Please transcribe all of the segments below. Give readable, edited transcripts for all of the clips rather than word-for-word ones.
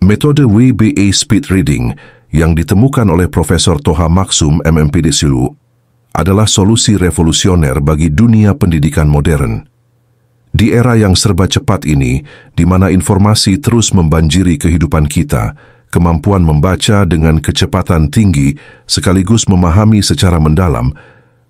Metode WBA Speed Reading yang ditemukan oleh Profesor Toha Maksum, MMPD Sulu, adalah solusi revolusioner bagi dunia pendidikan modern. Di era yang serba cepat ini, di mana informasi terus membanjiri kehidupan kita, kemampuan membaca dengan kecepatan tinggi sekaligus memahami secara mendalam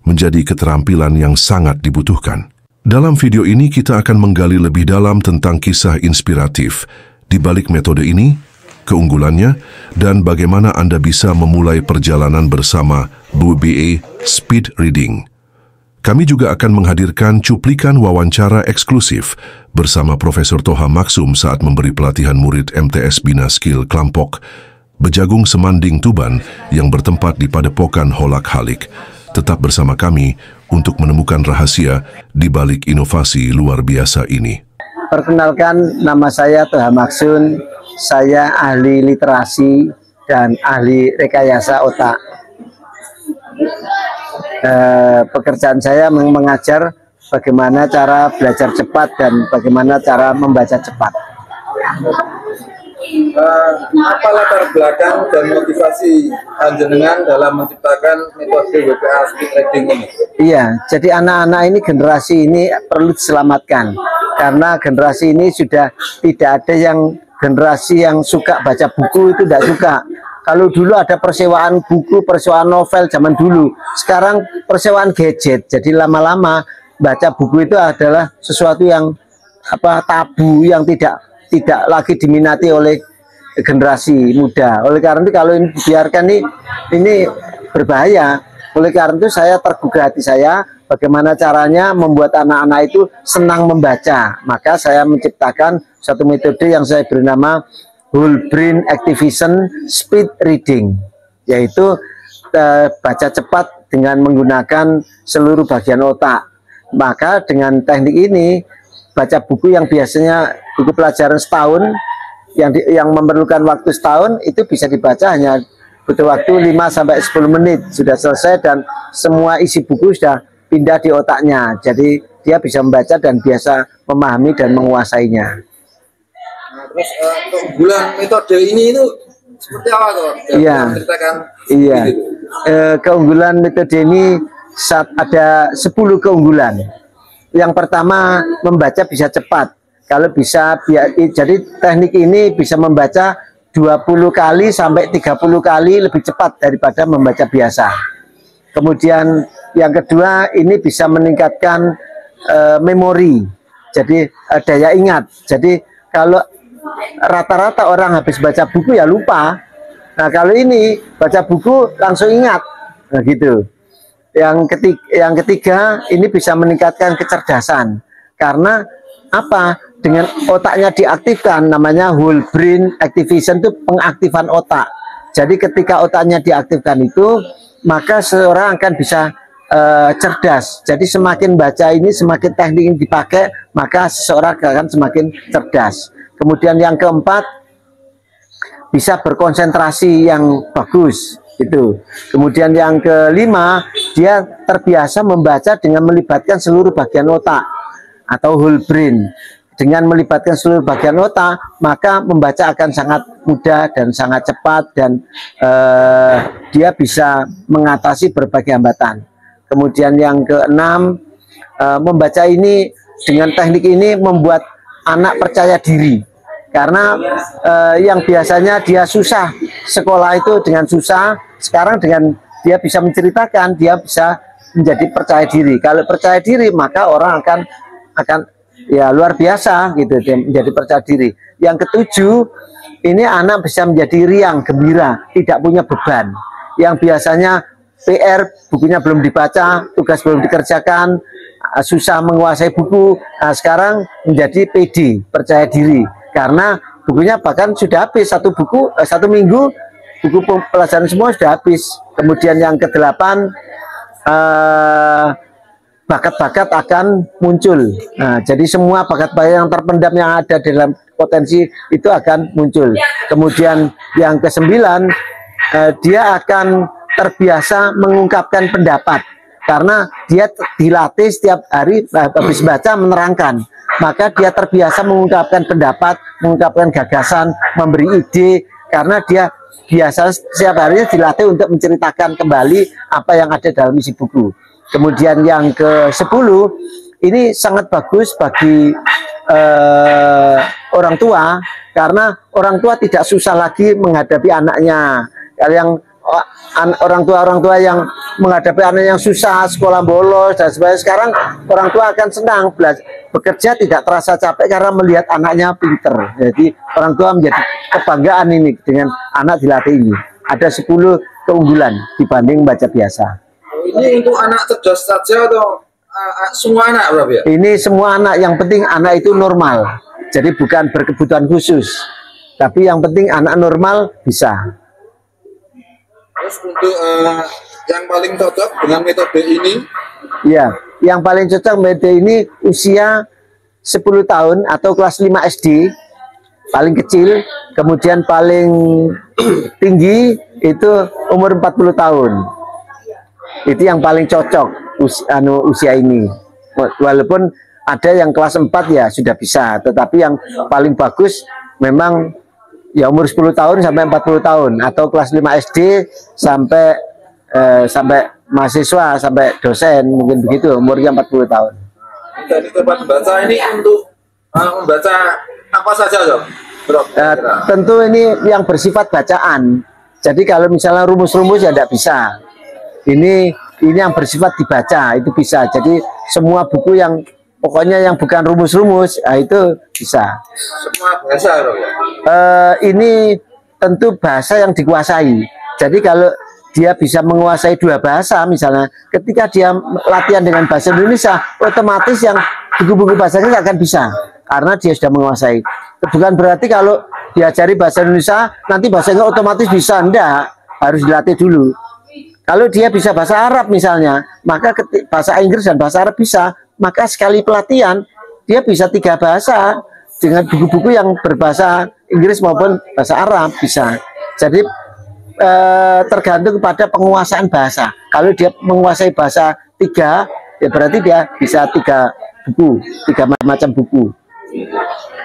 menjadi keterampilan yang sangat dibutuhkan. Dalam video ini kita akan menggali lebih dalam tentang kisah inspiratif di balik metode ini, keunggulannya, dan bagaimana Anda bisa memulai perjalanan bersama WBA Speed Reading. Kami juga akan menghadirkan cuplikan wawancara eksklusif bersama Profesor Toha Maksum saat memberi pelatihan murid MTS Bina Skill Klampok, Bejagung Semanding Tuban yang bertempat di Padepokan Holak Halik. Tetap bersama kami untuk menemukan rahasia di balik inovasi luar biasa ini. Perkenalkan, nama saya Toha Maksum. Saya ahli literasi dan ahli rekayasa otak. Pekerjaan saya mengajar bagaimana cara belajar cepat dan bagaimana cara membaca cepat. Apa latar belakang dan motivasi panjenengan dalam menciptakan metode WBA Speed Reading ini? Iya, jadi anak-anak ini, generasi ini perlu diselamatkan karena generasi ini sudah tidak ada yang generasi yang suka baca buku, itu tidak suka. Kalau dulu ada persewaan buku, persewaan novel zaman dulu, sekarang persewaan gadget. Jadi lama-lama baca buku itu adalah sesuatu yang tabu, yang tidak lagi diminati oleh generasi muda. Oleh karena itu kalau ini dibiarkan ini berbahaya. Oleh karena itu saya tergugah hati saya bagaimana caranya membuat anak-anak itu senang membaca. Maka saya menciptakan satu metode yang saya beri nama Whole Brain Activation Speed Reading, yaitu baca cepat dengan menggunakan seluruh bagian otak. Maka dengan teknik ini, baca buku yang biasanya buku pelajaran setahun, yang memerlukan waktu setahun, itu bisa dibaca hanya butuh waktu 5-10 menit, sudah selesai dan semua isi buku sudah pindah di otaknya. Jadi dia bisa membaca dan biasa memahami dan menguasainya. Terus keunggulan metode ini itu seperti apa tuh? Iya. Iya. Keunggulan metode ini ada 10 keunggulan. Yang pertama, membaca bisa cepat. Kalau bisa, jadi teknik ini bisa membaca 20 kali sampai 30 kali lebih cepat daripada membaca biasa. Kemudian yang kedua, ini bisa meningkatkan memori. Jadi daya ingat. Jadi kalau rata-rata orang habis baca buku ya lupa. Nah kalau ini baca buku langsung ingat, nah gitu. Yang ketiga ini bisa meningkatkan kecerdasan karena apa? Dengan otaknya diaktifkan, namanya whole brain activation, itu pengaktifan otak. Jadi ketika otaknya diaktifkan itu, maka seseorang akan bisa cerdas. Jadi semakin baca ini, semakin teknik ini dipakai, maka seseorang akan semakin cerdas. Kemudian yang keempat, bisa berkonsentrasi yang bagus itu. Kemudian yang kelima, dia terbiasa membaca dengan melibatkan seluruh bagian otak atau whole brain. Dengan melibatkan seluruh bagian otak, maka membaca akan sangat mudah dan sangat cepat dan dia bisa mengatasi berbagai hambatan. Kemudian yang keenam, membaca ini dengan teknik ini membuat anak percaya diri. Karena yang biasanya dia susah, sekolah itu dengan susah, sekarang dengan dia bisa menceritakan, dia bisa menjadi percaya diri. Kalau percaya diri, maka orang akan ya luar biasa gitu, dia menjadi percaya diri. Yang ketujuh, ini anak bisa menjadi riang, gembira, tidak punya beban. Yang biasanya PR, bukunya belum dibaca, tugas belum dikerjakan, susah menguasai buku, nah sekarang menjadi PD, percaya diri. Karena bukunya bahkan sudah habis, satu minggu buku pelajaran semua sudah habis. Kemudian yang kedelapan, bakat-bakat akan muncul. Nah, jadi semua bakat-bakat yang terpendam yang ada dalam potensi itu akan muncul. Kemudian yang kesembilan, dia akan terbiasa mengungkapkan pendapat karena dia dilatih setiap hari habis baca menerangkan. maka dia terbiasa mengungkapkan pendapat, mengungkapkan gagasan, memberi ide, karena dia biasa setiap harinya dilatih untuk menceritakan kembali apa yang ada dalam isi buku. Kemudian yang ke-10, ini sangat bagus bagi orang tua, karena orang tua tidak susah lagi menghadapi anaknya. Kalau yang orang tua yang menghadapi anak yang susah, sekolah bolos dan sebagainya, sekarang orang tua akan senang bekerja, tidak terasa capek karena melihat anaknya pinter. Jadi orang tua menjadi kebanggaan ini dengan anak dilatih ini. Ada 10 keunggulan dibanding baca biasa. Ini untuk anak cerdas saja atau semua anak, Bro, ya? Ini semua anak, yang penting anak itu normal. Jadi bukan berkebutuhan khusus, tapi yang penting anak normal bisa. Terus untuk yang paling cocok dengan metode ini? Ya, yang paling cocok metode ini usia 10 tahun atau kelas 5 SD, paling kecil. Kemudian paling tinggi itu umur 40 tahun. Itu yang paling cocok usia ini. Walaupun ada yang kelas 4 ya sudah bisa, tetapi yang paling bagus memang ya umur 10 tahun sampai 40 tahun, atau kelas 5 SD sampai mahasiswa, sampai dosen, mungkin begitu, umurnya 40 tahun. Jadi tempat membaca ini untuk membaca apa saja, Bro? Tentu ini yang bersifat bacaan. Jadi kalau misalnya rumus-rumus ya tidak bisa. Ini yang bersifat dibaca, itu bisa. Jadi semua buku yang pokoknya yang bukan rumus-rumus, itu bisa. Semua bahasa, Bro? Ini tentu bahasa yang dikuasai. Jadi kalau dia bisa menguasai 2 bahasa, misalnya ketika dia latihan dengan bahasa Indonesia, otomatis yang buku-buku bahasa Inggris akan bisa, karena dia sudah menguasai. Bukan berarti kalau diajari bahasa Indonesia nanti bahasa Inggris otomatis bisa, enggak, harus dilatih dulu. Kalau dia bisa bahasa Arab misalnya, maka bahasa Inggris dan bahasa Arab bisa, maka sekali pelatihan dia bisa 3 bahasa dengan buku-buku yang berbahasa Inggris maupun bahasa Arab bisa. Jadi tergantung kepada penguasaan bahasa. Kalau dia menguasai bahasa 3, ya berarti dia bisa 3 buku, 3 macam buku.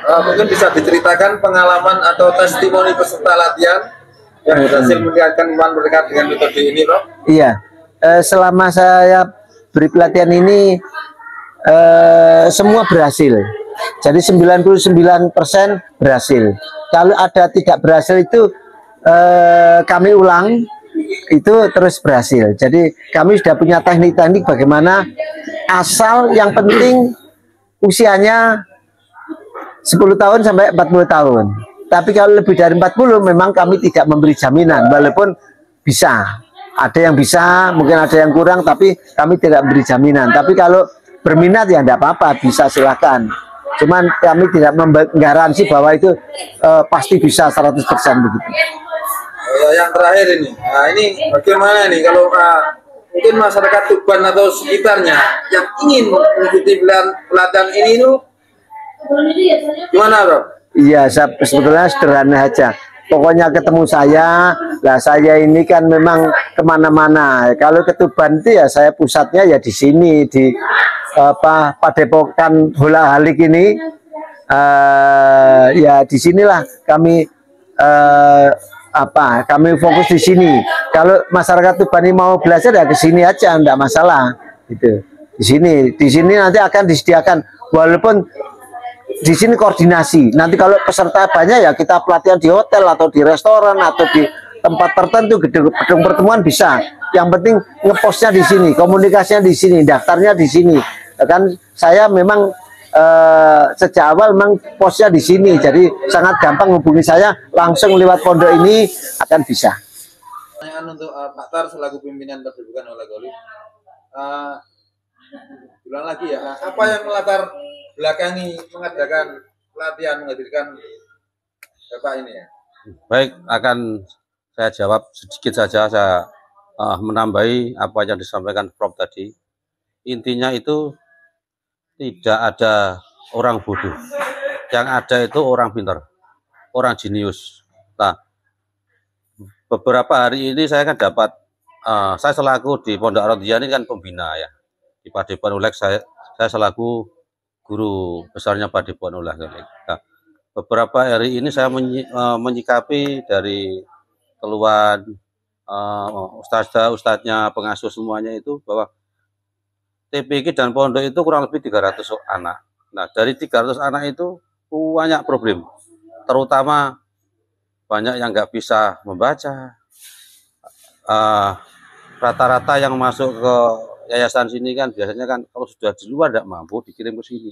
Mungkin bisa diceritakan pengalaman atau testimoni peserta latihan yang berhasil meningkatkan kemampuan mereka dengan metode ini, Bro? Iya, selama saya beri pelatihan ini semua berhasil. Jadi 99% berhasil. Kalau ada tidak berhasil itu kami ulang, itu terus berhasil. Jadi kami sudah punya teknik-teknik bagaimana, asal yang penting usianya 10 tahun sampai 40 tahun. Tapi kalau lebih dari 40 memang kami tidak memberi jaminan, walaupun bisa. Ada yang bisa, mungkin ada yang kurang, tapi kami tidak memberi jaminan. Tapi kalau berminat ya tidak apa-apa, bisa silakan. Cuman kami tidak menggaransi bahwa itu pasti bisa 100% begitu. Yang terakhir ini, nah ini bagaimana nih kalau mungkin masyarakat Tuban atau sekitarnya yang ingin mengikuti pelatihan ini itu gimana, Bro? Iya, sebetulnya sederhana aja. Pokoknya ketemu saya, lah saya ini kan memang kemana-mana. Kalau ke Tuban itu ya saya pusatnya ya di sini, di Padepokan Hola Halik ini. Ya di sinilah kami kami fokus di sini. Kalau masyarakat Tuban ini mau belajar ya ke sini aja, enggak masalah. Gitu. Di sini nanti akan disediakan, walaupun di sini koordinasi. Nanti kalau peserta banyak ya kita pelatihan di hotel atau di restoran atau di tempat tertentu, gedung pertemuan bisa. Yang penting ngepostnya di sini, komunikasinya di sini, daftarnya di sini. Kan saya memang sejak awal memang posnya di sini, jadi sangat gampang hubungi saya langsung lewat pondok ini akan bisa. Pertanyaan untuk Pak Tar selaku pimpinan Padepokan Hola Halik. Ulang lagi ya, apa yang melatar belakangi mengadakan pelatihan, menghadirkan Bapak ini ya? Baik, akan saya jawab sedikit saja, saya menambahi apa yang disampaikan Prof tadi. Intinya itu tidak ada orang bodoh, yang ada itu orang pintar, orang jenius. Nah, beberapa hari ini saya kan dapat, saya selaku di Pondok Ar-Rodiyah ini kan pembina ya, di Padepokan Ulek saya selaku guru besarnya Padepokan Ulah Kalik. Nah, beberapa hari ini saya menyikapi dari keluhan ustadznya, pengasuh semuanya itu bahwa TPQ dan pondok itu kurang lebih 300 anak. Nah, dari 300 anak itu banyak problem, terutama banyak yang nggak bisa membaca. Rata-rata yang masuk ke yayasan sini kan biasanya kan kalau sudah di luar tidak mampu dikirim ke sini.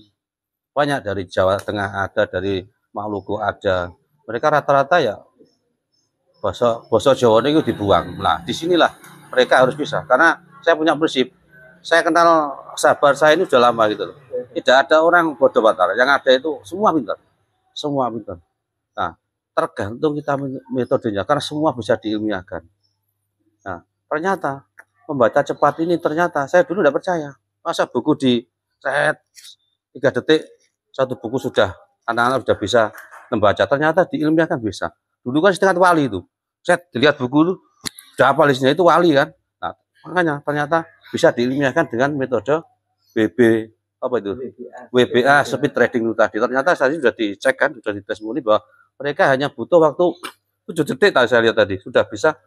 Banyak dari Jawa Tengah ada, dari Maluku ada. Mereka rata-rata ya bahasa Jawa itu dibuang. Nah, disinilah mereka harus bisa. Karena saya punya prinsip, saya kenal sahabat saya ini sudah lama gitu loh. Tidak ada orang bodoh batara, yang ada itu semua pintar. Semua pintar. Nah, tergantung kita metodenya, karena semua bisa diilmiahkan. Nah, ternyata membaca cepat ini ternyata saya dulu tidak percaya. Masa buku di 3 detik satu buku sudah anak-anak sudah bisa membaca, ternyata diilmiahkan bisa. Dulu kan setengah wali itu. Saya dilihat buku itu sudah hafal isinya, itu wali kan. Nah, makanya ternyata bisa diilmiahkan dengan metode WBA speed trading itu tadi. Ternyata saya sudah dicek kan, sudah ditestimoni bahwa mereka hanya butuh waktu 7 detik tadi saya lihat tadi sudah bisa